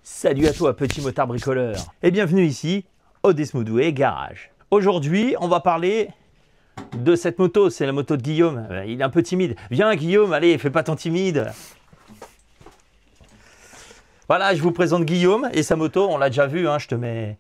Salut à toi petit motard bricoleur et bienvenue ici au Desmodoué Garage. Aujourd'hui on va parler de cette moto, c'est la moto de Guillaume. Il est un peu timide. Viens Guillaume, allez, fais pas ton timide. Voilà, je vous présente Guillaume et sa moto, on l'a déjà vu, hein, je te mets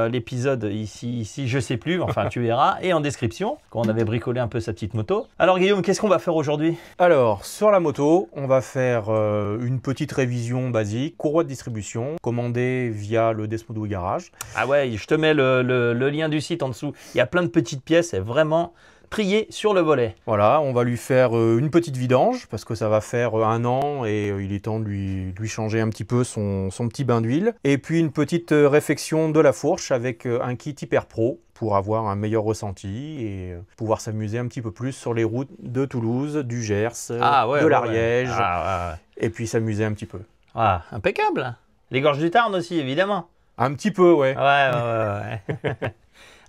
l'épisode ici, je sais plus, enfin tu verras, et en description, quand on avait bricolé un peu sa petite moto. Alors Guillaume, qu'est-ce qu'on va faire aujourd'hui? Alors, sur la moto, on va faire une petite révision basique, courroie de distribution, commandée via le Desmodoué Garage. Ah ouais, je te mets le lien du site en dessous. Il y a plein de petites pièces, c'est vraiment trié sur le volet. Voilà, on va lui faire une petite vidange, parce que ça va faire 1 an et il est temps de lui changer un petit peu son petit bain d'huile. Et puis une petite réfection de la fourche avec un kit Hyper Pro pour avoir un meilleur ressenti et pouvoir s'amuser un petit peu plus sur les routes de Toulouse, du Gers, de l'Ariège, et puis s'amuser un petit peu. Ah, impeccable. Les gorges du Tarn aussi, évidemment. Un petit peu, ouais. Ouais.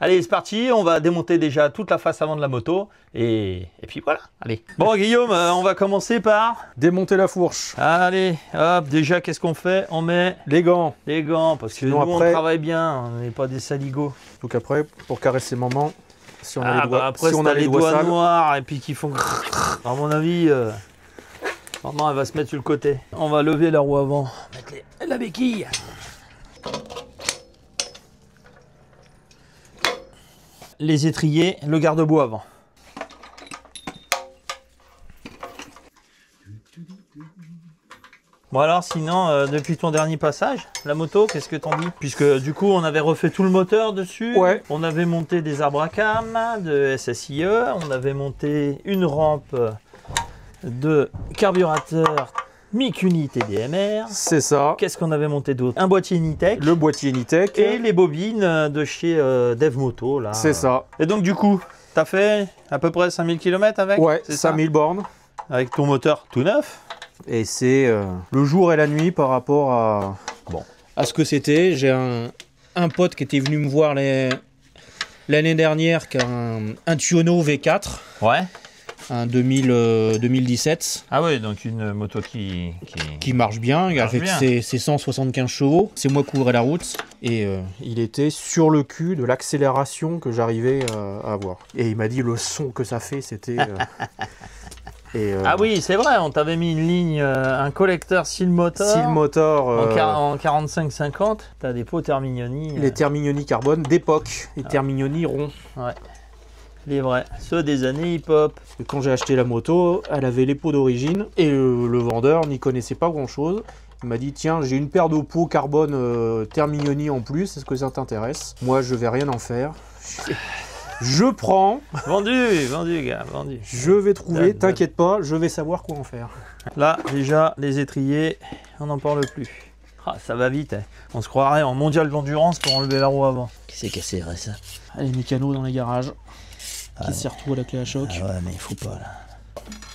Allez, c'est parti, on va démonter déjà toute la face avant de la moto et puis voilà, allez. Bon Guillaume, on va commencer par... Démonter la fourche. Allez, hop, déjà qu'est-ce qu'on fait? On met... Les gants. Les gants, parce que nous après, on travaille bien, on n'est pas des saligots. Donc après, pour caresser maman, si on a les doigts, après, si on a les doigts noirs et puis qui font... À mon avis, maman elle va se mettre sur le côté. On va lever la roue avant, mettre la béquille. Les étriers, le garde-boue avant. Bon alors sinon, depuis ton dernier passage, la moto, qu'est-ce que t'en dis? Puisque du coup on avait refait tout le moteur dessus, ouais. On avait monté des arbres à cam, de SSIE, on avait monté une rampe de carburateur Mikuni TDMR. C'est ça. Qu'est-ce qu'on avait monté d'autre? Un boîtier Nitec. Le boîtier Nitec. Et les bobines de chez Dev Moto là. C'est ça. Et donc du coup, t'as fait à peu près 5000 km avec? Ouais, 5000 bornes. Avec ton moteur tout neuf. Et c'est le jour et la nuit par rapport à, à ce que c'était. J'ai un pote qui était venu me voir l'année dernière qui a un Tuono V4. Ouais. Un 2017. Ah ouais, donc une moto qui marche bien, avec ses 175 chevaux. C'est moi qui ouvrais la route. Et il était sur le cul de l'accélération que j'arrivais à avoir. Et il m'a dit le son que ça fait, c'était... Ah oui, c'est vrai, on t'avait mis une ligne, un collecteur Silmotor. En 45-50, t'as des pots Termignoni. Les Termignoni carbone d'époque, les Termignoni ronds. Ouais. Les vrais, ceux des années hip-hop. Quand j'ai acheté la moto, elle avait les pots d'origine et le vendeur n'y connaissait pas grand-chose. Il m'a dit tiens, j'ai une paire de pots carbone Termignoni en plus, est-ce que ça t'intéresse? Moi, je vais rien en faire. Je prends. Vendu gars, vendu. Je vais trouver, t'inquiète pas, je vais savoir quoi en faire. Là, déjà, les étriers, on n'en parle plus. Ah, ça va vite, hein. On se croirait en mondial d'endurance pour enlever la roue avant. Qui c'est qui serré ça? Les mécanos dans les garages. Qui serrent tout à la clé à choc. Ah ouais, mais il faut pas là.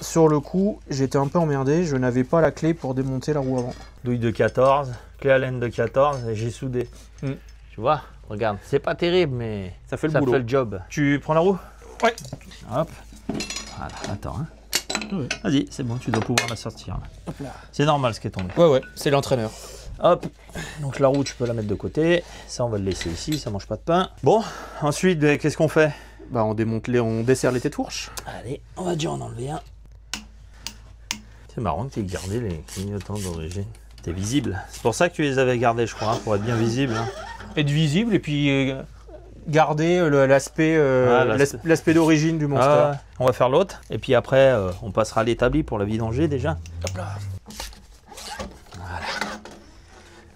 Sur le coup, j'étais un peu emmerdé, je n'avais pas la clé pour démonter la roue avant. Douille de 14, clé à laine de 14 et j'ai soudé. Tu vois, regarde, c'est pas terrible mais ça fait le boulot. Ça fait le job. Tu prends la roue? Ouais. Hop. Voilà, attends. Hein. Ouais. Vas-y, c'est bon, tu dois pouvoir la sortir. Hop là. C'est normal ce qui est tombé. Ouais, c'est l'entraîneur. Hop, donc la roue tu peux la mettre de côté. Ça on va le laisser ici, ça mange pas de pain. Bon, ensuite qu'est-ce qu'on fait? Bah on desserre les têtes de fourche. Allez, on va déjà en enlever un. C'est marrant que tu aies gardé les clignotants d'origine. T'es visible. C'est pour ça que tu les avais gardés, je crois, hein, pour être bien visible. Hein. Être visible et puis garder l'aspect d'origine du Monster. Ah, on va faire l'autre. Et puis après, on passera à l'établi pour la vidanger déjà. Hop là.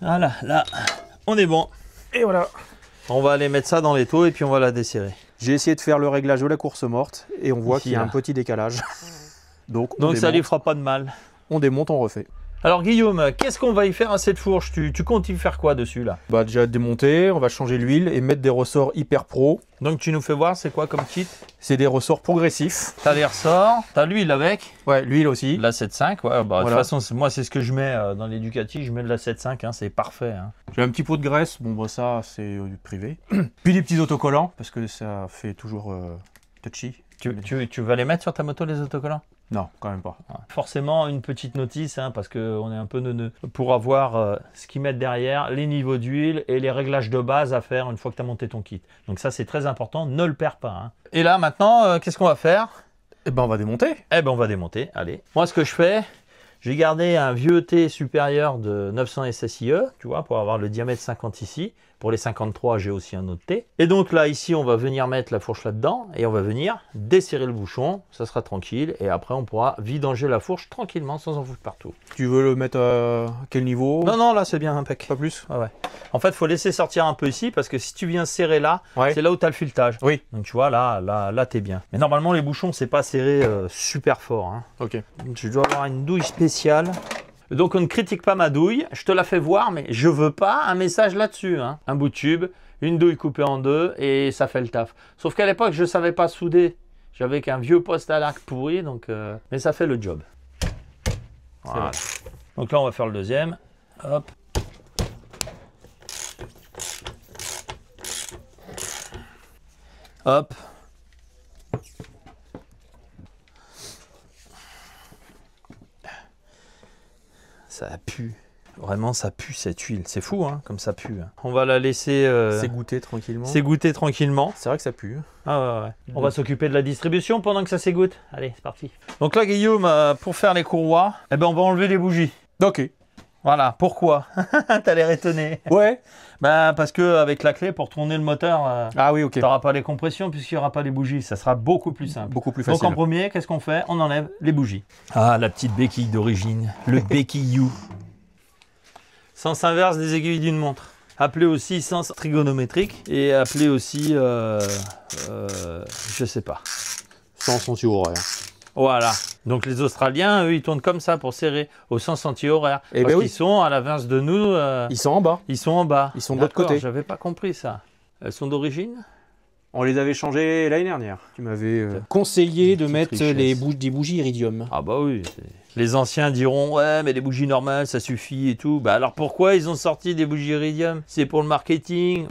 Voilà, là, on est bon. Et voilà. On va aller mettre ça dans l'étau et puis on va la desserrer. J'ai essayé de faire le réglage de la course morte et on voit qu'il y a un petit décalage. Donc ça lui fera pas de mal. On démonte, on refait. Alors Guillaume, qu'est-ce qu'on va y faire à cette fourche? Tu comptes y faire quoi dessus là? Bah déjà démonter, on va changer l'huile et mettre des ressorts Hyper Pro. Donc tu nous fais voir c'est quoi comme kit? C'est des ressorts progressifs. T'as les ressorts, t'as l'huile avec? Ouais, l'huile aussi. La 7.5, ouais, bah, de toute façon moi c'est ce que je mets dans les Ducati, je mets de la 7.5, hein, c'est parfait. Hein. J'ai un petit pot de graisse, bon bah ça c'est du privé. Puis des petits autocollants parce que ça fait toujours touchy. Tu vas les mettre sur ta moto les autocollants? Non, quand même pas. Forcément, une petite notice, hein, parce qu'on est un peu neuneux, pour avoir ce qu'ils mettent derrière, les niveaux d'huile et les réglages de base à faire une fois que tu as monté ton kit. Donc ça, c'est très important, ne le perds pas. Hein. Et là, maintenant, qu'est-ce qu'on va faire? Eh ben, on va démonter. Eh ben, on va démonter, allez. Moi, ce que je fais, j'ai gardé un vieux T supérieur de 900 SSIE, tu vois, pour avoir le diamètre 50 ici. Pour les 53, j'ai aussi un autre T. Et donc là, ici, on va venir mettre la fourche là-dedans et on va venir desserrer le bouchon. Ça sera tranquille. Et après, on pourra vidanger la fourche tranquillement sans en foutre partout. Tu veux le mettre à quel niveau? Non, non, là, c'est bien impec. Pas plus? Ouais, ouais. En fait, il faut laisser sortir un peu ici parce que si tu viens serrer là, Ouais. c'est là où tu as le filetage. Oui. Donc tu vois, là, t'es bien. Mais normalement, les bouchons, c'est pas serré super fort. Hein. Ok. Tu dois avoir une douille spéciale. Donc on ne critique pas ma douille, je te la fais voir, mais je veux pas un message là-dessus. Hein. Un bout de tube, une douille coupée en deux et ça fait le taf. Sauf qu'à l'époque, je ne savais pas souder. J'avais qu'un vieux poste à l'arc pourri, donc, mais ça fait le job. Voilà. Donc là, on va faire le deuxième. Hop. Hop. Ça pue. Vraiment, ça pue cette huile. C'est fou, hein, comme ça pue. On va la laisser s'égoutter tranquillement. s'égoutter tranquillement. C'est vrai que ça pue. Ah ouais, ouais. On va s'occuper de la distribution pendant que ça s'égoutte. Allez, c'est parti. Donc là, Guillaume, pour faire les courroies, eh ben, on va enlever les bougies. Ok. Voilà. Pourquoi? T'as l'air étonné. Ouais. Ben, parce que avec la clé, pour tourner le moteur, Ah oui, ok. tu n'auras pas les compressions puisqu'il n'y aura pas les bougies. Ça sera beaucoup plus simple. Beaucoup plus facile. Donc en premier, qu'est-ce qu'on fait? On enlève les bougies. Ah, la petite béquille d'origine. Le béquillou. Sens inverse des aiguilles d'une montre. Appelé aussi sens trigonométrique et appelé aussi, je sais pas. Sens anti-horaire. Voilà. Donc les Australiens, eux, ils tournent comme ça pour serrer au sens anti-horaire. Eh Parce ben qu'ils oui. sont à l'inverse de nous. Ils sont en bas. Ils sont en bas. Ils sont de l'autre D'accord, côté. J'avais pas compris ça. Elles sont d'origine? On les avait changés l'année dernière. Tu m'avais conseillé de petite mettre richesse. des bougies iridium. Ah bah oui. Les anciens diront ouais mais les bougies normales ça suffit et tout. Bah alors pourquoi ils ont sorti des bougies iridium? C'est pour le marketing.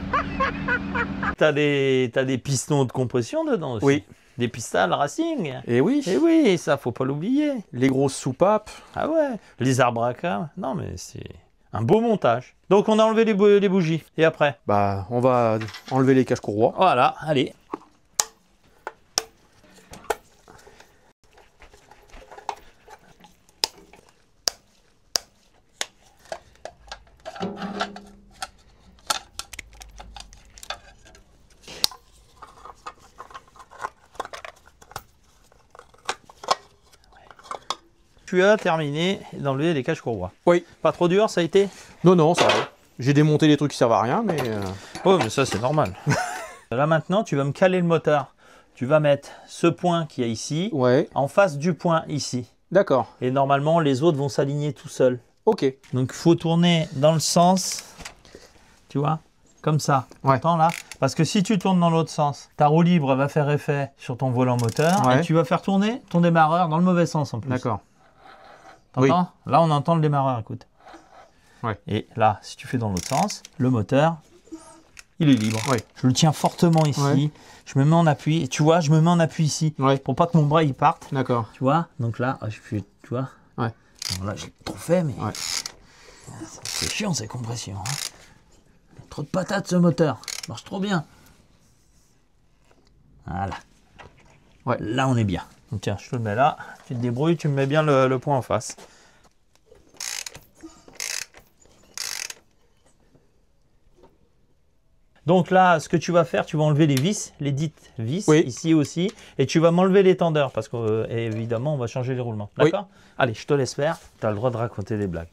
T'as des pistons de compression dedans aussi. Oui. Des pistales Racing. Et oui. Et oui, ça faut pas l'oublier. Les grosses soupapes. Ah ouais. Les arbres à cam. Non mais c'est un beau montage. Donc on a enlevé les bougies. Et après? Bah, on va enlever les caches courroies. Voilà, allez. Tu as terminé d'enlever les caches courroies. Oui. Pas trop dur, ça a été? Non, non, ça va. J'ai démonté les trucs qui servent à rien, mais... Oh, mais ça, c'est normal. Là, maintenant, tu vas me caler le moteur. Tu vas mettre ce point qui est ici, Ouais. en face du point ici. D'accord. Et normalement, les autres vont s'aligner tout seuls. Ok. Donc, il faut tourner dans le sens, tu vois, comme ça. Ouais. Entends là? Parce que si tu tournes dans l'autre sens, ta roue libre va faire effet sur ton volant moteur Ouais. et tu vas faire tourner ton démarreur dans le mauvais sens en plus. D'accord. T'entends? Là, on entend le démarreur, écoute. Ouais. Et là, si tu fais dans l'autre sens, le moteur, il est libre. Ouais. Je le tiens fortement ici. Ouais. Je me mets en appui. Et tu vois, je me mets en appui ici. Ouais. Pour pas que mon bras il parte. D'accord. Tu vois? Donc là, je fais, tu vois? Ouais. Bon, là, je l'ai trop fait, mais Ouais. c'est chiant ces compressions. Hein. Trop de patates ce moteur. Il marche trop bien. Voilà. Ouais. Là, on est bien. Donc tiens, je te le mets là. Tu te débrouilles, tu me mets bien le point en face. Donc là, ce que tu vas faire, tu vas enlever les vis, les dites vis, Oui. ici aussi, et tu vas m'enlever les tendeurs, parce qu'évidemment, on va changer les roulements. Oui. D'accord? Allez, je te laisse faire. Tu as le droit de raconter des blagues.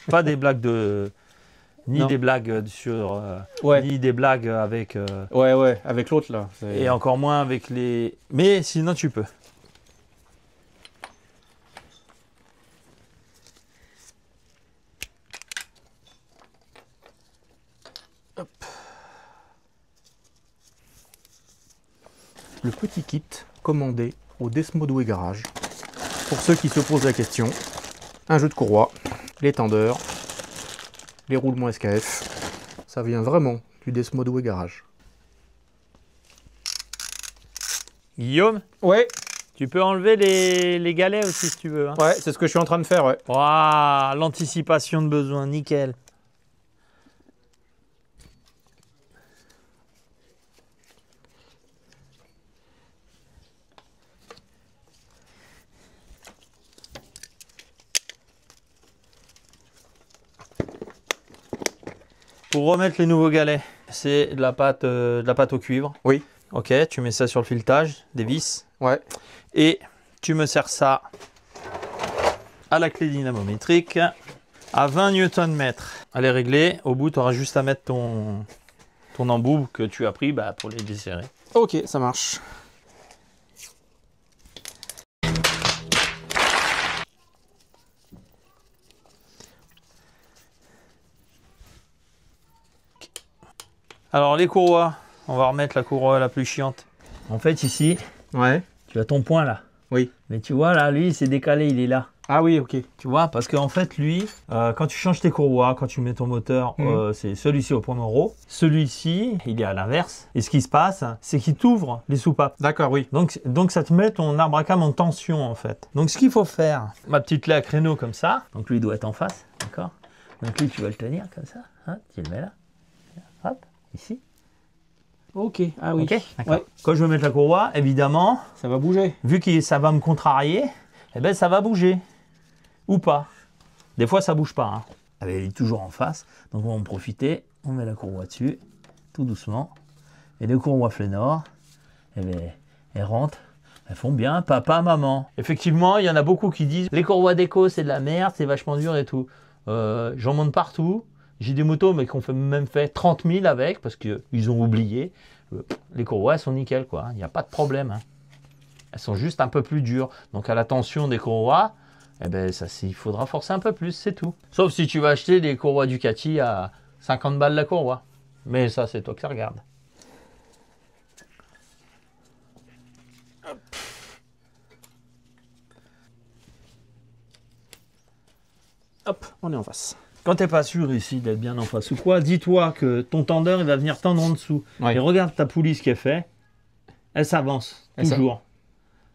Pas des blagues de... Ni Non. des blagues sur... Ouais. Ni des blagues avec... Ouais, ouais, avec l'autre là. et encore moins avec les... Mais sinon, tu peux. Le petit kit commandé au Desmodoué Garage. Pour ceux qui se posent la question, un jeu de courroie, les tendeurs, les roulements SKF. Ça vient vraiment du Desmodoué Garage. Guillaume, Ouais. Tu peux enlever les galets aussi si tu veux. Hein. Ouais, c'est ce que je suis en train de faire, ouais. Waouh, l'anticipation de besoin, nickel. Pour remettre les nouveaux galets, c'est de la pâte au cuivre. Oui. Ok, tu mets ça sur le filetage, des vis. Ouais. Et tu me sers ça à la clé dynamométrique à 20 Nm. Elle est réglée. Au bout, tu auras juste à mettre ton embout que tu as pris pour les desserrer. Ok, ça marche. Alors les courroies, on va remettre la courroie la plus chiante. En fait ici, Ouais. tu as ton point là. Oui. Mais tu vois là, lui il s'est décalé, il est là. Ah oui, ok. Tu vois, parce qu'en fait lui, quand tu changes tes courroies, quand tu mets ton moteur, c'est celui-ci au point euro. Celui-ci, il est à l'inverse. Et ce qui se passe, c'est qu'il t'ouvre les soupapes. D'accord, oui. Donc ça te met ton arbre à cam en tension en fait. Donc ce qu'il faut faire, ma petite clé à créneau comme ça. Donc lui il doit être en face, d'accord. Donc lui tu vas le tenir comme ça, hein, tu le mets là. Hop. Ici. Ok, ah oui. Ok, d'accord. Ouais. Quand je vais mettre la courroie, évidemment, Ça va bouger. vu que ça va me contrarier, eh ben ça va bouger. Ou pas. Des fois, ça bouge pas. Hein. Elle est toujours en face. Donc, on va en profiter. On met la courroie dessus, tout doucement. Et les courroies Flénor, eh ben, elles rentrent. Elles font bien papa, maman. Effectivement, il y en a beaucoup qui disent les courroies déco, c'est de la merde, c'est vachement dur et tout. J'en monte partout. J'ai des motos, mais qu'on fait même fait 30 000 avec, parce qu'ils ont oublié. Les courroies, elles sont nickel, quoi. Il n'y a pas de problème. Hein. Elles sont juste un peu plus dures. Donc, à la tension des courroies, eh ben, il faudra forcer un peu plus, c'est tout. Sauf si tu vas acheter des courroies Ducati à 50 balles la courroie. Mais ça, c'est toi qui regardes. Hop, on est en face. Quand tu n'es pas sûr ici d'être bien en face ou quoi, dis-toi que ton tendeur il va venir tendre en dessous. Ouais. Et regarde ta poulie ce qu'elle fait. Elle s'avance toujours.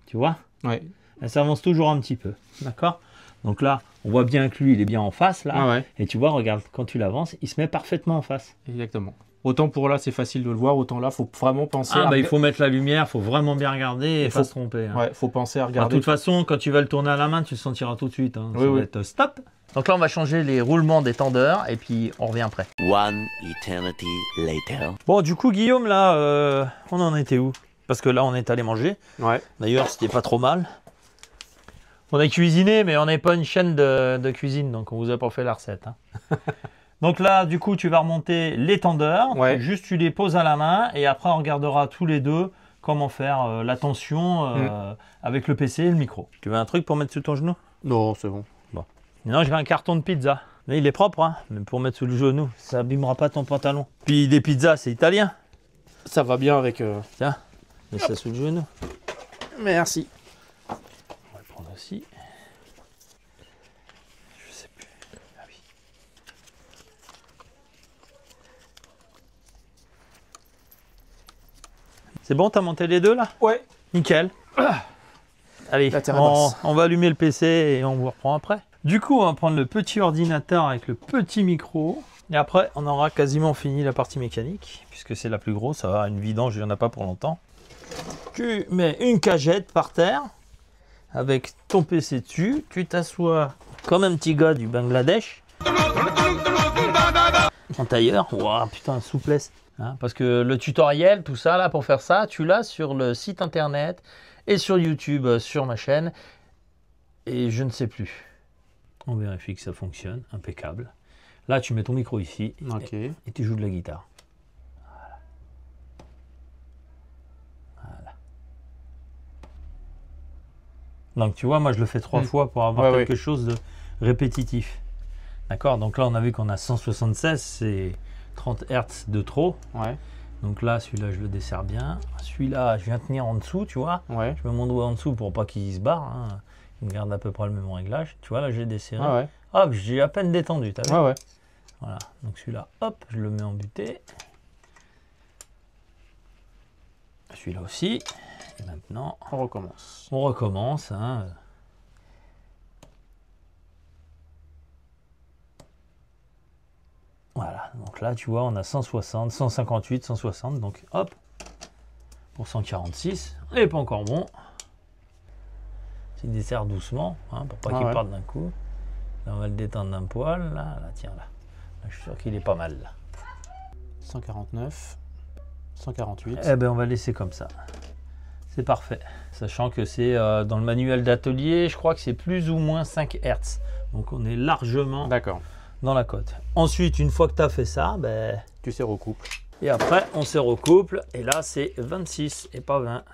Tu vois? Ouais. Elle s'avance toujours un petit peu. D'accord? Donc là, on voit bien que lui, il est bien en face là. Ah ouais. Et tu vois, regarde, quand tu l'avances, il se met parfaitement en face. Exactement. Autant pour là, c'est facile de le voir, autant là, faut vraiment penser Il faut mettre la lumière, il faut vraiment bien regarder et faut pas se tromper. Hein. Ouais, faut penser à De regarder. toute façon, quand tu vas le tourner à la main, tu le sentiras tout de suite. Hein. Oui, Ça va oui. être stop. Donc là, on va changer les roulements des tendeurs et puis on revient après. One eternity later. Bon, du coup, Guillaume, là, on en était où? Parce que là, on est allé manger. Ouais. D'ailleurs, c'était pas trop mal. On a cuisiné, mais on n'est pas une chaîne de cuisine, donc on vous a pas fait la recette. Hein. Donc là, du coup, tu vas remonter les tendeurs. Ouais. Juste, tu les poses à la main et après, on regardera tous les deux comment faire la tension avec le PC et le micro. Tu veux un truc pour mettre sous ton genou? Non, c'est bon. Non, je veux un carton de pizza. Mais il est propre, hein, mais pour mettre sous le genou, ça abîmera pas ton pantalon. Puis des pizzas, c'est italien. Ça va bien avec... Tiens, mets ça sous le genou. Merci. On va le prendre aussi. Je sais plus. Ah oui. C'est bon, t'as monté les deux là? Ouais. Nickel. Allez, La terre est basse. on va allumer le PC et on vous reprend après. Du coup, on va prendre le petit ordinateur avec le petit micro. Et après, on aura quasiment fini la partie mécanique, puisque c'est la plus grosse. Ça va, une vidange, il n'y en a pas pour longtemps. Tu mets une cagette par terre, avec ton PC dessus. Tu t'assois comme un petit gars du Bangladesh. En tailleur. Waouh, putain, souplesse. Hein, parce que le tutoriel, tout ça, là, pour faire ça, tu l'as sur le site internet et sur YouTube, sur ma chaîne. Et je ne sais plus. On vérifie que ça fonctionne, impeccable. Là, tu mets ton micro ici Ok. et tu joues de la guitare. Voilà. Donc, tu vois, moi, je le fais 3 fois pour avoir quelque chose de répétitif. D'accord? Donc là, on a vu qu'on a 176, c'est 30 Hz de trop. Ouais. Donc là, celui-là, je le desserre bien. Celui-là, je viens tenir en dessous, tu vois. Ouais. Je mets mon doigt en dessous pour pas qu'il se barre. Hein. Il garde à peu près le même réglage. Tu vois, là, j'ai desserré. Ah ouais. Hop, j'ai à peine détendu, t'as vu? Ouais, ouais. Voilà, donc celui-là, hop, je le mets en butée. Celui-là aussi. Et maintenant, On recommence. on recommence. Hein. Voilà, donc là, tu vois, on a 160, 158, 160. Donc, hop, pour 146. Il n'est pas encore bon. Il dessert doucement, hein, pour pas qu'il parte d'un coup. Là, on va le détendre d'un poil. Là, tiens, là. Là, je suis sûr qu'il est pas mal, là. 149, 148. Eh ben, on va laisser comme ça. C'est parfait. Sachant que c'est dans le manuel d'atelier, je crois que c'est plus ou moins 5 Hz. Donc, on est largement dans la cote. Ensuite, une fois que tu as fait ça, ben, tu sais recouples. Et après, on se recouple. Et là, c'est 26 et pas 20.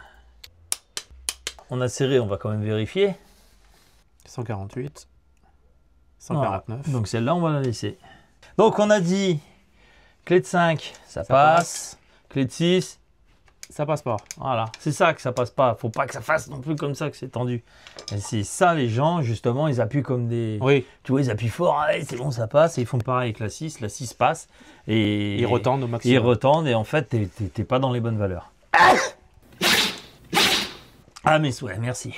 On a serré, on va quand même vérifier. 148, 149. Voilà. Donc celle-là, on va la laisser. Donc on a dit clé de 5, ça passe. Clé de 6, ça passe pas. Voilà, c'est ça que ça passe pas. Faut pas que ça fasse non plus comme ça que c'est tendu. Et c'est ça, les gens, justement, ils appuient comme des... Oui. Tu vois, ils appuient fort, allez, c'est bon, ça passe. Et ils font pareil avec la 6 passe. Et ils retendent au maximum. Ils retendent et en fait, t'es pas dans les bonnes valeurs. Ah, mes souhaits, merci.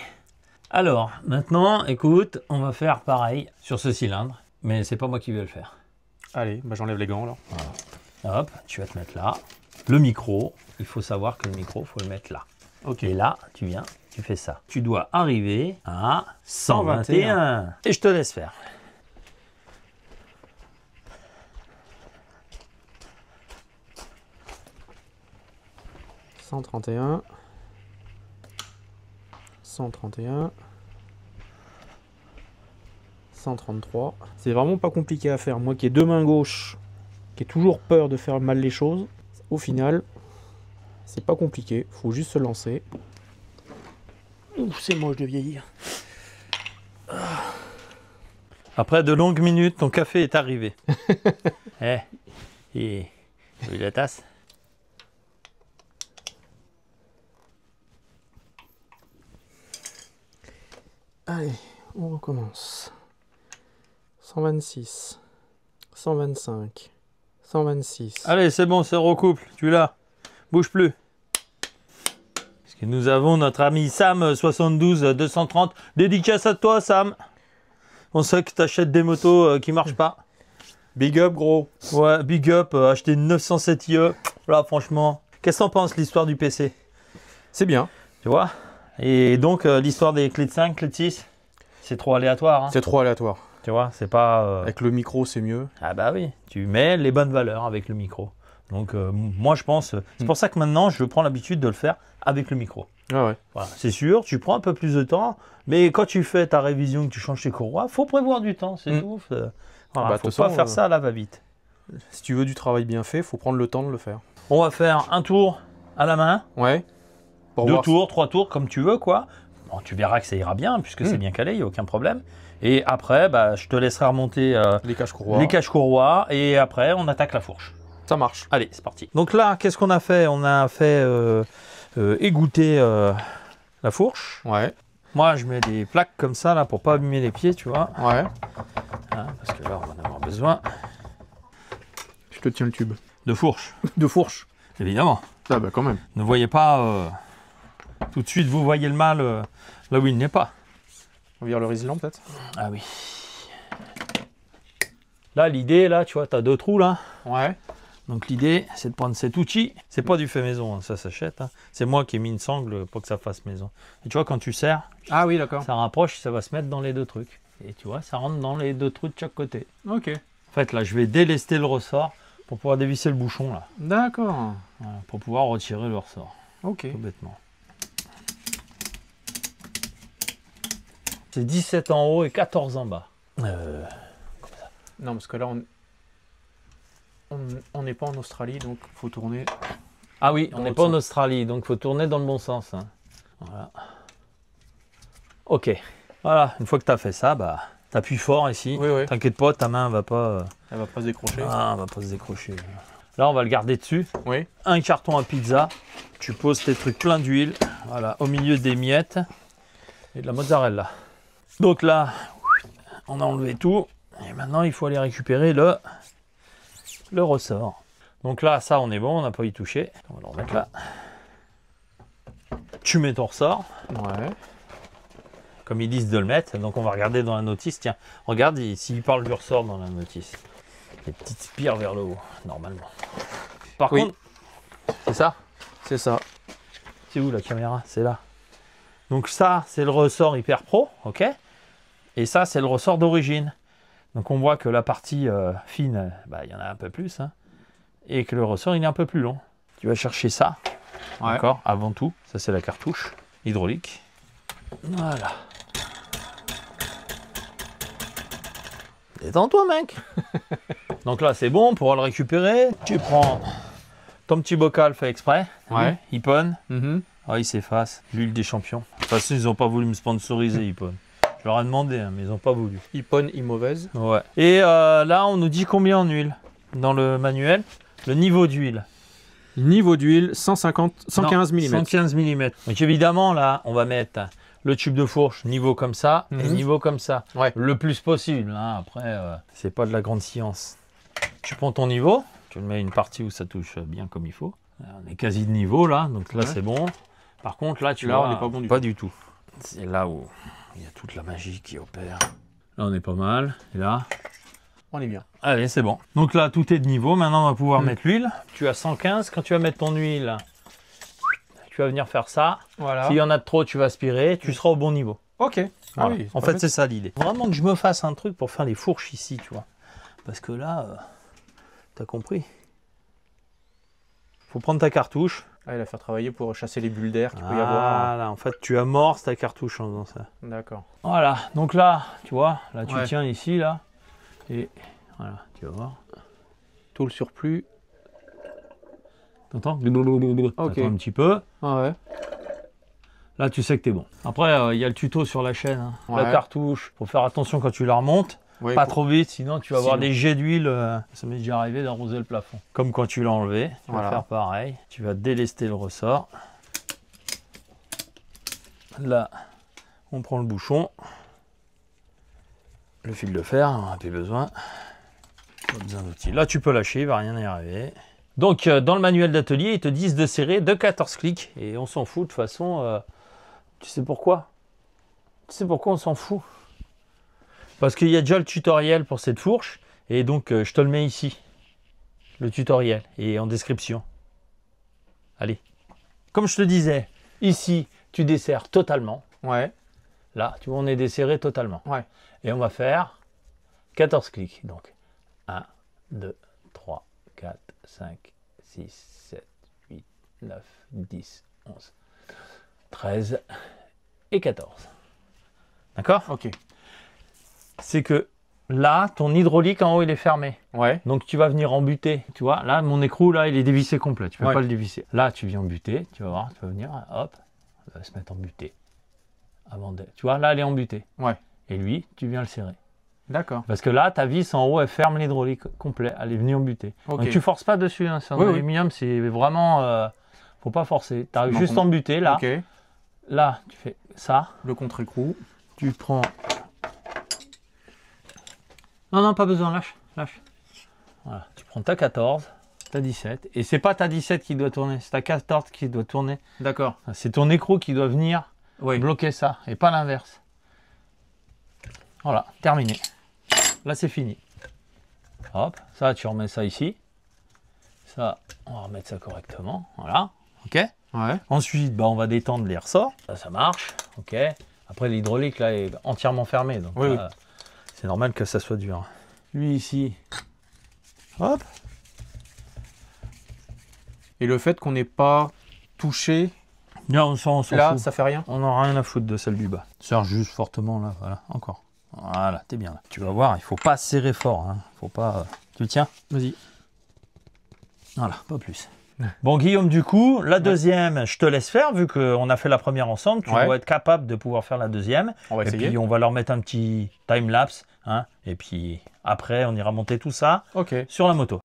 Alors, maintenant, écoute, on va faire pareil sur ce cylindre. Mais c'est pas moi qui vais le faire. Allez, bah j'enlève les gants, là. Voilà. Hop, tu vas te mettre là. Le micro, il faut savoir que le micro, il faut le mettre là. Ok. Et là, tu viens, tu fais ça. Tu dois arriver à 121. Et je te laisse faire. « 131, 131, 133. C'est vraiment pas compliqué à faire. Moi qui ai deux mains gauches, qui ai toujours peur de faire mal les choses, au final, c'est pas compliqué. Faut juste se lancer. Ouf, c'est moche de vieillir. Après de longues minutes, ton café est arrivé. Et tu veux la tasse? Allez, on recommence. 126, 125, 126. Allez, c'est bon, c'est recouple. Tu l'as. Bouge plus. Parce que nous avons notre ami Sam 72 230. Dédicace à toi, Sam. On sait que tu achètes des motos qui marchent pas. Big up, gros. Ouais, big up. Acheter une 907 IE. Là, franchement. Qu'est-ce que t'en penses, l'histoire du PC? C'est bien. Tu vois? Et donc, l'histoire des clés de 5, clés de 6, c'est trop aléatoire. Hein. C'est trop aléatoire. Tu vois, c'est pas... Avec le micro, c'est mieux. Ah bah oui, tu mets les bonnes valeurs avec le micro. Donc, moi, je pense... C'est pour ça que maintenant, je prends l'habitude de le faire avec le micro. Ah ouais. Voilà. C'est sûr, tu prends un peu plus de temps, mais quand tu fais ta révision, que tu changes tes courroies, faut prévoir du temps, c'est tout. Voilà, Bah, faut pas faire ça à la va-vite. Si tu veux du travail bien fait, faut prendre le temps de le faire. On va faire un tour à la main. Ouais. Pour 2 tours, 3 tours, comme tu veux, quoi. Bon, tu verras que ça ira bien, puisque c'est bien calé, il n'y a aucun problème. Et après, bah, je te laisserai remonter les caches-courroies. Les caches-courroies, et après, on attaque la fourche. Ça marche. Allez, c'est parti. Donc là, qu'est-ce qu'on a fait? On a fait égoutter la fourche. Ouais. Moi, je mets des plaques comme ça, là, pour pas abîmer les pieds, tu vois. Ouais. Hein, parce que là, on va en avoir besoin. Je te tiens le tube. De fourche. De fourche. Évidemment. Ah bah quand même. Ne voyez pas... tout de suite, vous voyez le mal là où il n'est pas. On va virer le résilient, peut-être? Ah oui. Là, l'idée, là, tu vois, tu as 2 trous, là. Ouais. Donc l'idée, c'est de prendre cet outil. C'est pas du fait maison, hein, ça s'achète. Hein. C'est moi qui ai mis une sangle pour que ça fasse maison. Et tu vois, quand tu serres, ah oui, d'accord. Ça rapproche, ça va se mettre dans les 2 trucs. Et tu vois, ça rentre dans les 2 trous de chaque côté. Ok. En fait, là, je vais délester le ressort pour pouvoir dévisser le bouchon, là. D'accord. Voilà, pour pouvoir retirer le ressort. Ok. Tout bêtement. C'est 17 en haut et 14 en bas. Comme ça. Non, parce que là, on n'est pas en Australie, donc il faut tourner. Ah oui, on n'est pas en sens. Australie, donc il faut tourner dans le bon sens. Hein. Voilà. Ok. Voilà, une fois que tu as fait ça, bah, tu appuies fort ici. Oui, oui. T'inquiète pas, ta main va pas... Elle va pas se décrocher. Ah, elle va pas se décrocher. Là, on va le garder dessus. Oui. Un carton à pizza. Tu poses tes trucs plein d'huile. Voilà, au milieu des miettes. Et de la mozzarella. Donc là, on a enlevé tout. Et maintenant, il faut aller récupérer le ressort. Donc là, ça, on est bon. On n'a pas y touché. On va le remettre là. tu mets ton ressort, Ouais. comme ils disent de le mettre. Donc on va regarder dans la notice. Tiens, regarde s'il parle du ressort dans la notice. Les petites spires vers le haut, normalement. Par Oui. contre, c'est ça? C'est ça. C'est où la caméra? C'est là. Donc ça, c'est le ressort Hyper Pro, ok? Et ça, c'est le ressort d'origine. Donc on voit que la partie fine, il y en a un peu plus, hein, et que le ressort, il est un peu plus long. Tu vas chercher ça, Ouais. d'accord? Avant tout, ça c'est la cartouche hydraulique. Voilà. Détends-toi, mec. Donc là, c'est bon, pour le récupérer, tu prends ton petit bocal fait exprès. Ouais. Ippon. Mhm. Ah, il s'efface. L'huile des champions. De toute façon, ils n'ont pas voulu me sponsoriser, Ippon. Je leur ai demandé, hein, mais ils n'ont pas voulu. Ippon mauvaise. Ouais. Et là, on nous dit combien en huile dans le manuel. Le niveau d'huile. Niveau d'huile, 115 mm. 115 mm. Donc évidemment, là, on va mettre le tube de fourche niveau comme ça et niveau comme ça. Ouais. Le plus possible. Hein. Après, c'est pas de la grande science. Tu prends ton niveau. Tu le mets une partie où ça touche bien comme il faut. On est quasi de niveau là. Donc là, c'est bon. Par contre, là, tu Là, vois, on n'est pas bon du tout. C'est là où il y a toute la magie qui opère. Là, on est pas mal. Et là, On est bien. allez, c'est bon. Donc là, tout est de niveau. Maintenant, on va pouvoir mettre l'huile. Tu as 115. Quand tu vas mettre ton huile, tu vas venir faire ça. Voilà. S'il y en a de trop, tu vas aspirer. Tu seras au bon niveau. Ok. Ah Voilà. oui, En fait, c'est ça l'idée. Vraiment que je me fasse un truc pour faire les fourches ici, tu vois. Parce que là, t'as compris. Faut prendre ta cartouche. Ah, il va faire travailler pour chasser les bulles d'air qu'il peut y avoir. Voilà, en fait, tu amorces ta cartouche en faisant ça. D'accord. Voilà, donc là, tu vois, là, tu Ouais. tiens ici, là. Et voilà, tu vas voir. Tout le surplus. T'entends? Ok. T'entends un petit peu. Ah ouais. Là, tu sais que t'es bon. Après, il y a le tuto sur la chaîne. Hein. Ouais. La cartouche, faut faire attention quand tu la remontes. Ouais, Pas pour- trop vite, sinon tu vas avoir Sinon. des jets d'huile. Ça m'est déjà arrivé d'arroser le plafond. Comme quand tu l'as enlevé, tu Voilà. vas faire pareil. Tu vas délester le ressort. Là, on prend le bouchon. Le fil de fer, on n'en a plus besoin. Pas besoin d'outils. Là, tu peux lâcher, il va rien y arriver. Donc, dans le manuel d'atelier, ils te disent de serrer de 14 clics. Et on s'en fout, de toute façon. Tu sais pourquoi? Tu sais pourquoi on s'en fout? Parce qu'il y a déjà le tutoriel pour cette fourche. Et donc, je te le mets ici. Le tutoriel. Et en description. Allez. Comme je te disais, ici, tu desserres totalement. Ouais. Là, tu vois, on est desserré totalement. Ouais. Et on va faire 14 clics. Donc, 1, 2, 3, 4, 5, 6, 7, 8, 9, 10, 11, 13 et 14. D'accord? Ok. C'est que là, ton hydraulique en haut, il est fermé. Ouais. Donc, tu vas venir embuter. Tu vois, là, mon écrou, là, il est dévissé complet. Tu ne peux Ouais. pas le dévisser. Là, tu viens embuter. Tu vas voir, tu vas venir, hop, ça va se mettre en butée. Avant de... Tu vois, là, elle est embutée. Ouais. Et lui, tu viens le serrer. D'accord. Parce que là, ta vis en haut, elle ferme l'hydraulique complet. Elle est venue embuter. Ok. Donc, tu forces pas dessus. Hein. C'est en Oui, oui. aluminium, c'est vraiment... faut pas forcer. Tu arrives Non, juste on- embuté, là. Ok. Là, tu fais ça. Le contre-écrou. Tu prends... Non, non, pas besoin, lâche, lâche. Voilà, tu prends ta 14, ta 17, et c'est pas ta 17 qui doit tourner, c'est ta 14 qui doit tourner. D'accord. C'est ton écrou qui doit venir Oui. bloquer ça, et pas l'inverse. Voilà, terminé. Là, c'est fini. Hop, ça, tu remets ça ici. Ça, on va remettre ça correctement, voilà, ok. Ouais. Ensuite, on va détendre les ressorts. Ça marche. Ok. Après, l'hydraulique, là, est entièrement fermé. Donc, Oui, là, c'est normal que ça soit dur. Lui, ici. Hop. Et le fait qu'on n'ait pas touché, Là, on s'en là, fout. ça fait rien. On n'a rien à foutre de celle du bas. Serre juste fortement, là. Voilà. Encore. Voilà, t'es bien là. Tu vas voir, il faut pas serrer fort. Hein. Faut pas... Tu tiens? Vas-y. Voilà, pas plus. Bon, Guillaume, du coup, la deuxième, je te laisse faire, vu qu'on a fait la première ensemble. Tu Ouais. dois être capable de pouvoir faire la deuxième. On va Et essayer. puis, on va leur mettre un petit time-lapse. Hein, et puis, après, on ira monter tout ça Ok. sur la moto.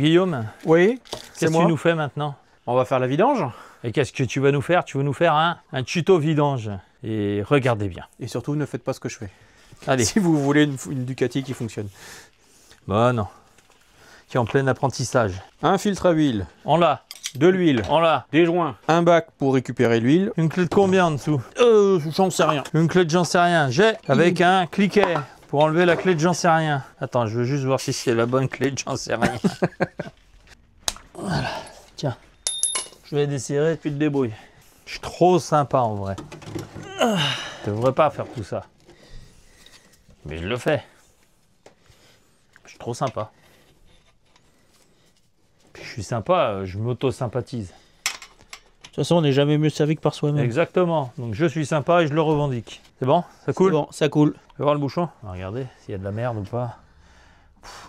Guillaume, Oui, c'est qu'est-ce que moi. tu nous fais maintenant? On va faire la vidange. Et qu'est-ce que tu vas nous faire? Tu veux nous faire un tuto vidange. Et regardez bien. Et surtout, ne faites pas ce que je fais. Allez. Si vous voulez une Ducati qui fonctionne. Bah non. Qui est en plein apprentissage. Un filtre à huile, On l'a. de l'huile, On l'a. des joints, un bac pour récupérer l'huile. Une clé de combien en dessous? J'en sais rien. Une clé de j'en sais rien. J'ai avec un cliquet pour enlever la clé de j'en sais rien. Attends, je veux juste voir si c'est la bonne clé de j'en sais rien. Voilà. Tiens. Je vais desserrer, tu te débrouilles. Je suis trop sympa en vrai. Je devrais pas faire tout ça. Mais je le fais. Je suis trop sympa. Puis je suis sympa, je m'auto-sympathise. De toute façon, on n'est jamais mieux servi que par soi-même. Exactement. Donc je suis sympa et je le revendique. C'est bon? Ça coule? Bon, ça coule. Fais voir le bouchon. On va regarder s'il y a de la merde ou pas.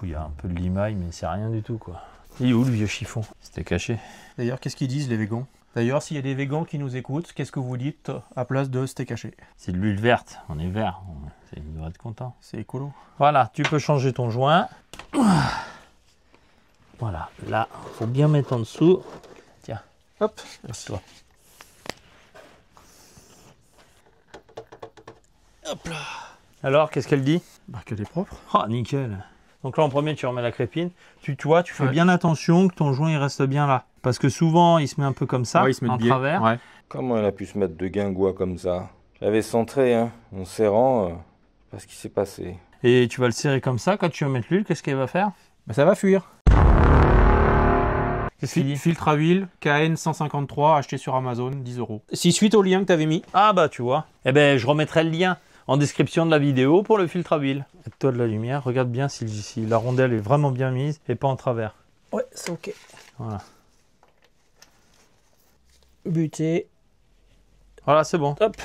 Il y a un peu de limaille, mais c'est rien du tout quoi. Il est où le vieux chiffon? C'était caché. D'ailleurs, qu'est-ce qu'ils disent les végans? D'ailleurs, s'il y a des végans qui nous écoutent, qu'est-ce que vous dites à place de steak haché? C'est de l'huile verte. On est vert. Il doit être content. C'est écolo. Voilà, tu peux changer ton joint. Voilà, là, faut bien mettre en dessous. Tiens, Hop. toi. Hop là. Alors, qu'est-ce qu'elle dit? Bah, qu'elle est propre. Ah, nickel. Donc là, en premier, tu remets la crépine. Tu vois, tu fais Ouais. bien attention que ton joint il reste bien là. Parce que souvent, il se met un peu comme ça, Ouais, ils se mettent en bien. travers. Ouais. Comment elle a pu se mettre de guingois comme ça? J'avais centré, hein, en serrant, pas ce qui s'est passé. Et tu vas le serrer comme ça. Quand tu vas mettre l'huile, qu'est-ce qu'elle va faire? Bah, ça va fuir. Qu'est-ce qu'il dit? Filtre à huile, KN 153, acheté sur Amazon, 10 €. Si suite au lien que tu avais mis. Ah bah, tu vois. Eh ben, je remettrai le lien en description de la vidéo pour le filtre à huile. Mets-toi de la lumière. Regarde bien si la rondelle est vraiment bien mise et pas en travers. Ouais, c'est ok. Voilà. Buté. Voilà, c'est bon. Hop.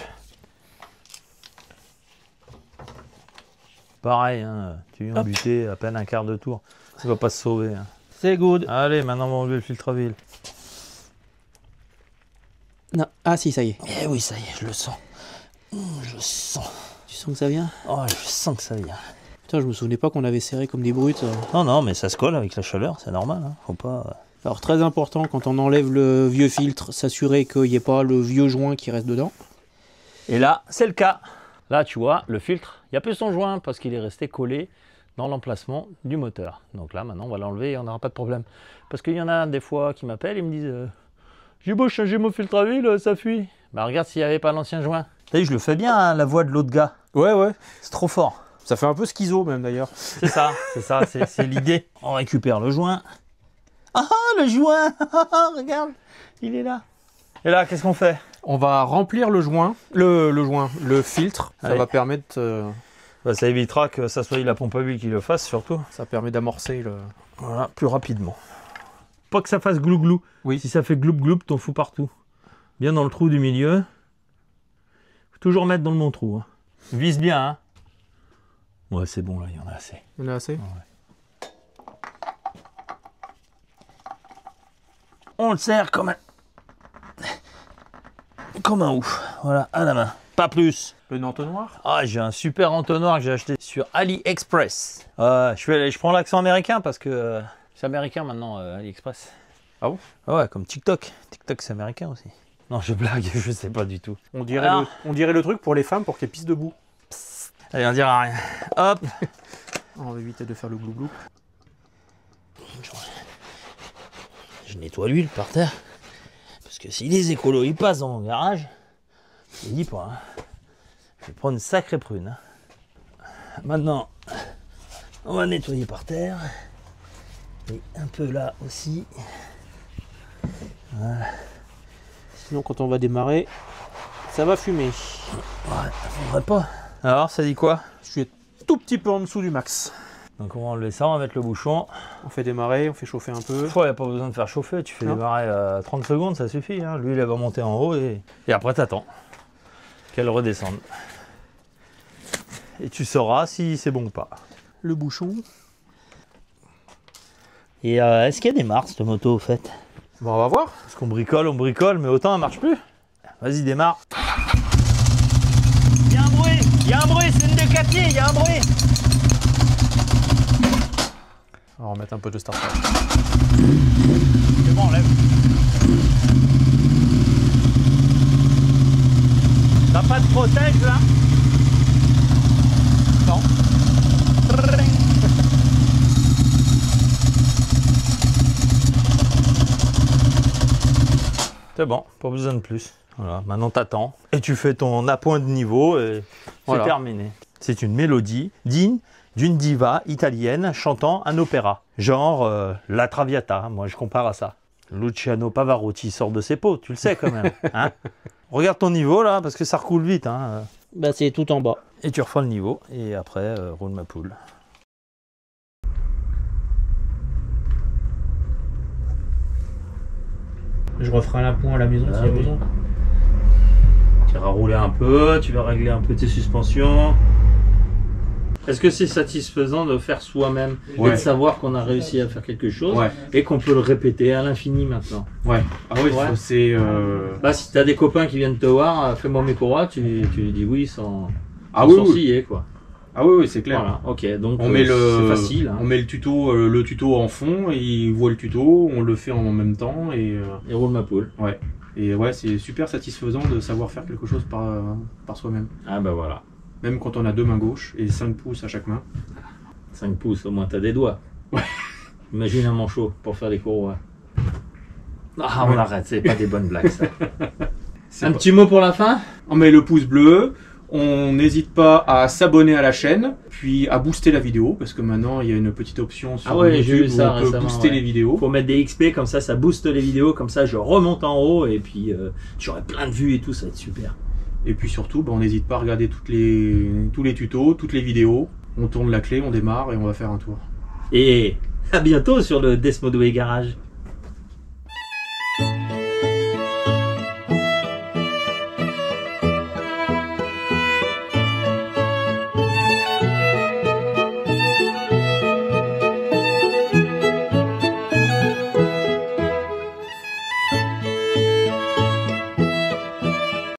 Pareil, hein, tu viens Hop. buter à peine un quart de tour. Ça va pas se sauver. Hein. C'est good. Allez, maintenant on va enlever le filtre à huile. Non. Ah si, ça y est. Eh oui, ça y est, je le sens. Je le sens. Tu sens que ça vient? Oh, je sens que ça vient. Putain, je me souvenais pas qu'on avait serré comme des brutes. Non, non, mais ça se colle avec la chaleur, c'est normal. Hein. Faut pas. Alors très important, quand on enlève le vieux filtre, s'assurer qu'il n'y ait pas le vieux joint qui reste dedans. Et là, c'est le cas. Là, tu vois, le filtre, il n'y a plus son joint parce qu'il est resté collé dans l'emplacement du moteur. Donc là, maintenant, on va l'enlever et on n'aura pas de problème. Parce qu'il y en a des fois qui m'appellent et me disent j'ai beau changer mon filtre à huile, ça fuit. Bah regarde s'il n'y avait pas l'ancien joint. T'as vu, je le fais bien, hein, la voix de l'autre gars. Ouais, ouais. C'est trop fort. Ça fait un peu schizo même d'ailleurs. C'est ça, c'est l'idée. On récupère le joint. Ah, le joint regarde, il est là. Et là, qu'est-ce qu'on fait? On va remplir le joint, le filtre. Ça Allez. va permettre, Bah, ça évitera que ça soit la pompe à huile qui le fasse, surtout. ça permet d'amorcer le. Voilà, plus rapidement. Pas que ça fasse glou-glou. Oui. Si ça fait gloup-gloup, t'en fous partout. Bien dans le trou du milieu. Faut toujours mettre dans le bon trou. Hein. Vise bien, hein. Ouais, c'est bon, là, il y en a assez. Il y en a assez. On le serre comme un ouf. Voilà, à la main. Pas plus. Le entonnoir. Ah, j'ai un super entonnoir que j'ai acheté sur AliExpress. Je prends l'accent américain parce que c'est américain maintenant, AliExpress. Ah bon? Ouais, comme TikTok. TikTok, c'est américain aussi. Non, je blague, je sais pas du tout. On dirait, Alors. on dirait le truc pour les femmes pour qu'elles pissent debout. Allez, on dira rien. Hop. On va éviter de faire le glou-glou. Je nettoie l'huile par terre. Parce que si les écolos ils passent dans mon garage, je dis pas. Hein. Je vais prendre une sacrée prune. Hein. Maintenant, on va nettoyer par terre. Et un peu là aussi. Sinon, quand on va démarrer, ça va fumer. Ouais, faudrait pas. Alors, ça dit quoi? Je suis tout petit peu en dessous du max. Donc on va enlever ça, on va mettre le bouchon. On fait démarrer, on fait chauffer un peu. Il n'y a pas besoin de faire chauffer, tu fais Non. démarrer 30 secondes, ça suffit. Hein. L'huile, elle va monter en haut et après t'attends qu'elle redescende. Et tu sauras si c'est bon ou pas. Le bouchon. Et est-ce qu'il y a des marques cette moto au fait? Bon, on va voir. Parce qu'on bricole, mais autant elle marche plus. Vas-y, démarre. Il y a un bruit, c'est une Ducati, il y a un bruit. On va remettre un peu de start. C'est bon, enlève. T'as pas de protège là? Non. C'est bon, pas besoin de plus. Voilà, maintenant t'attends et tu fais ton appoint de niveau et Voilà. c'est terminé. C'est une mélodie digne d'une diva italienne chantant un opéra, genre La Traviata. Moi je compare à ça. Luciano Pavarotti sort de ses pots, tu le sais quand même. Hein. Regarde ton niveau là, parce que ça recoule vite. Hein. Bah, c'est tout en bas. Et tu refais le niveau et après roule ma poule. Je referai un point à la maison s'il y a besoin. Tu vas rouler un peu, tu vas régler un peu tes suspensions. Est-ce que c'est satisfaisant de faire soi-même et de savoir qu'on a réussi à faire quelque chose et qu'on peut le répéter à l'infini maintenant? Ouais. Ah oui, Ouais. c'est. Là, si tu as des copains qui viennent te voir, fais-moi mes courroies, tu dis oui sans Ah oui, oui. sourciller, quoi. Ah oui, c'est clair. Voilà, ok, donc On met c'est facile. Hein. On met le tuto en fond, et il voit le tuto, on le fait en même temps et roule ma poule. ouais. Et ouais, c'est super satisfaisant de savoir faire quelque chose par soi-même. Ah bah voilà, Même quand on a 2 mains gauches et 5 pouces à chaque main. 5 pouces, au moins t'as des doigts. Ouais. Imagine un manchot pour faire des courroies. Ah, on arrête, c'est pas des bonnes blagues ça. Un petit mot pour la fin? On met le pouce bleu, on n'hésite pas à s'abonner à la chaîne, puis à booster la vidéo, parce que maintenant il y a une petite option sur j'ai vu YouTube où ça on peut récemment, booster les vidéos. Faut mettre des XP comme ça booste les vidéos, comme ça je remonte en haut et puis j'aurai plein de vues et tout, ça va être super. Et puis surtout, on n'hésite pas à regarder tous les tutos, toutes les vidéos. On tourne la clé, on démarre et on va faire un tour. Et à bientôt sur le Desmodoué Garage.